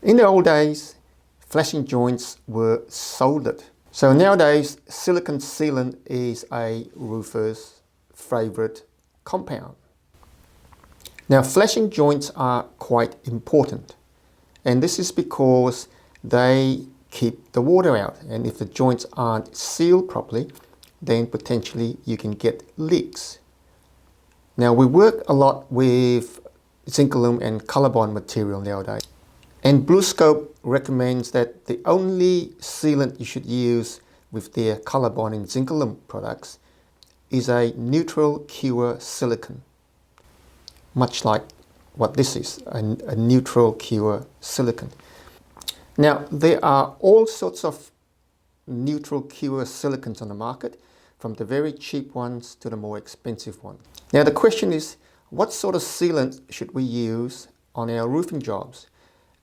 In the old days, flashing joints were soldered. So nowadays, silicone sealant is a roofer's favorite compound. Now, flashing joints are quite important, and this is because they keep the water out, and if the joints aren't sealed properly, then potentially you can get leaks. Now, we work a lot with zinc aluminum and ColorBond material nowadays, and BlueScope recommends that the only sealant you should use with their ColorBond and zinc aluminum products is a neutral cure silicone, much like what this is, a neutral cure silicone. Now, there are all sorts of neutral cure silicones on the market, from the very cheap ones to the more expensive ones. Now, the question is, what sort of sealant should we use on our roofing jobs?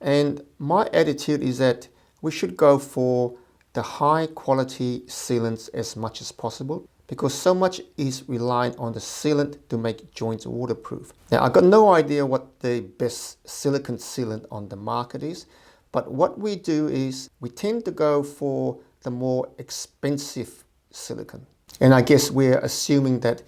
And my attitude is that we should go for the high quality sealants as much as possible, because so much is reliant on the sealant to make joints waterproof. Now, I've got no idea what the best silicone sealant on the market is, but what we do is we tend to go for the more expensive silicone. And I guess we're assuming that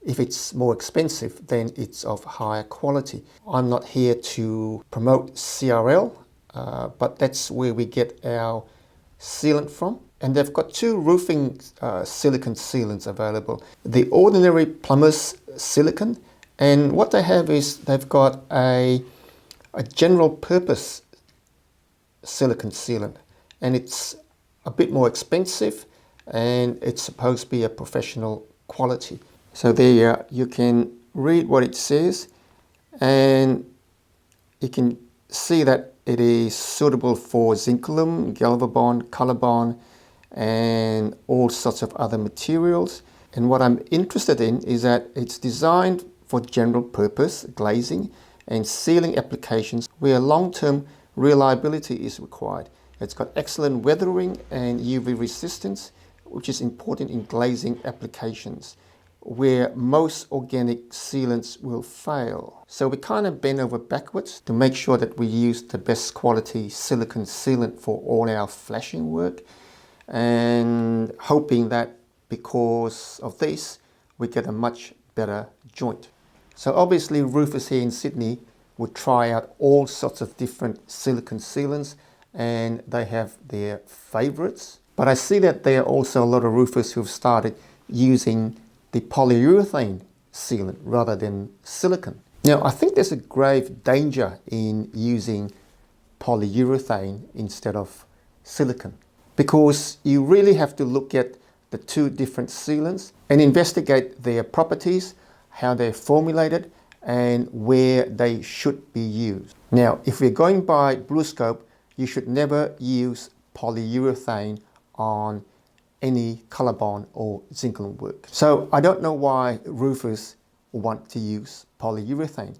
if it's more expensive, then it's of higher quality. I'm not here to promote CRL, but that's where we get our sealant from. And they've got two roofing silicone sealants available. The ordinary plumber's silicone, and what they have is they've got a general purpose silicone sealant, and it's a bit more expensive, and it's supposed to be a professional quality. So there you can read what it says, and you can see that it is suitable for zinc aluminum, GalvaBond, ColorBond, and all sorts of other materials. And what I'm interested in is that it's designed for general purpose glazing and sealing applications where long-term reliability is required. It's got excellent weathering and UV resistance, which is important in glazing applications where most organic sealants will fail. So we kind of bend over backwards to make sure that we use the best quality silicone sealant for all our flashing work, and hoping that because of this, we get a much better joint. So obviously roofers here in Sydney would try out all sorts of different silicone sealants, and they have their favorites. But I see that there are also a lot of roofers who've started using the polyurethane sealant rather than silicone. Now, I think there's a grave danger in using polyurethane instead of silicone, because you really have to look at the two different sealants and investigate their properties, how they're formulated, and where they should be used. Now, if we're going by BlueScope, you should never use polyurethane on any ColorBond or zinc aluminum work. So I don't know why roofers want to use polyurethane.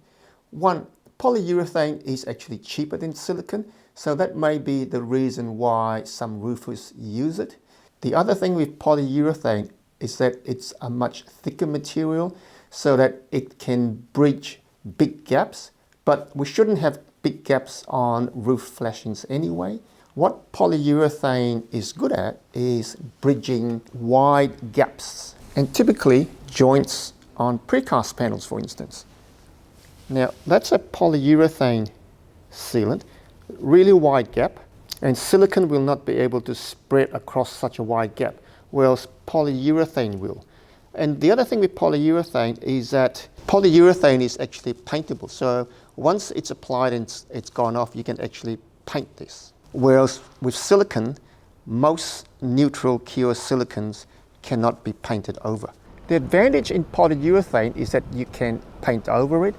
One, polyurethane is actually cheaper than silicone, so that may be the reason why some roofers use it. The other thing with polyurethane is that it's a much thicker material, so that it can bridge big gaps, but we shouldn't have big gaps on roof flashings anyway. What polyurethane is good at is bridging wide gaps, and typically joints on precast panels, for instance. Now, that's a polyurethane sealant, really wide gap, and silicone will not be able to spread across such a wide gap, whereas polyurethane will. And the other thing with polyurethane is that polyurethane is actually paintable. So once it's applied and it's gone off, you can actually paint this. Whereas with silicone, most neutral cure silicones cannot be painted over. The advantage in polyurethane is that you can paint over it,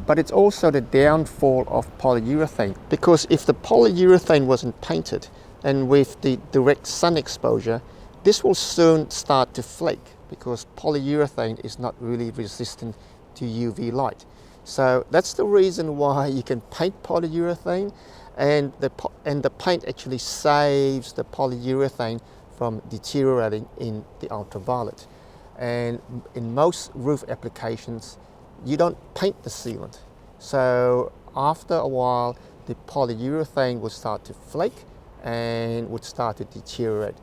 but it's also the downfall of polyurethane, because if the polyurethane wasn't painted and with the direct sun exposure, this will soon start to flake, because polyurethane is not really resistant to UV light. So that's the reason why you can paint polyurethane, and the paint actually saves the polyurethane from deteriorating in the ultraviolet. And in most roof applications, you don't paint the sealant. So after a while, the polyurethane would start to flake and would start to deteriorate.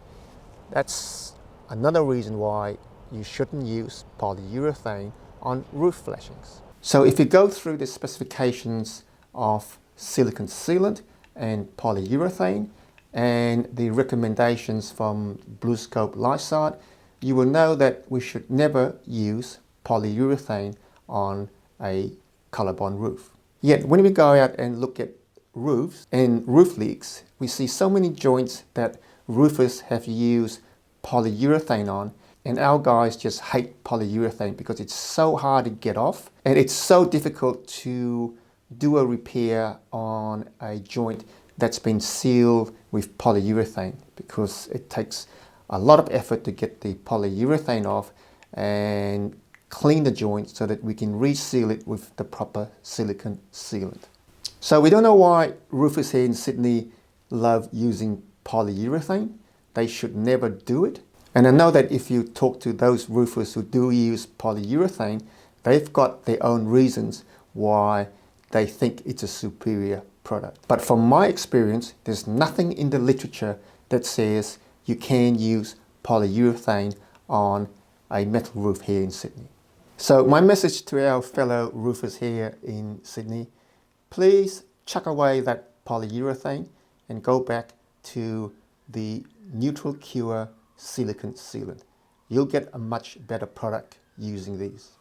That's another reason why you shouldn't use polyurethane on roof flashings. So if you go through the specifications of silicone sealant and polyurethane and the recommendations from BlueScope Lysart, you will know that we should never use polyurethane on a ColourBond roof. Yet when we go out and look at roofs and roof leaks, we see so many joints that roofers have used polyurethane on, and our guys just hate polyurethane because it's so hard to get off and it's so difficult to do a repair on a joint that's been sealed with polyurethane, because it takes a lot of effort to get the polyurethane off and clean the joint so that we can reseal it with the proper silicone sealant. So we don't know why roofers here in Sydney love using polyurethane. They should never do it. And I know that if you talk to those roofers who do use polyurethane, they've got their own reasons why they think it's a superior product. But from my experience, there's nothing in the literature that says you can use polyurethane on a metal roof here in Sydney. So my message to our fellow roofers here in Sydney, please chuck away that polyurethane and go back to the neutral cure silicone sealant. You'll get a much better product using these.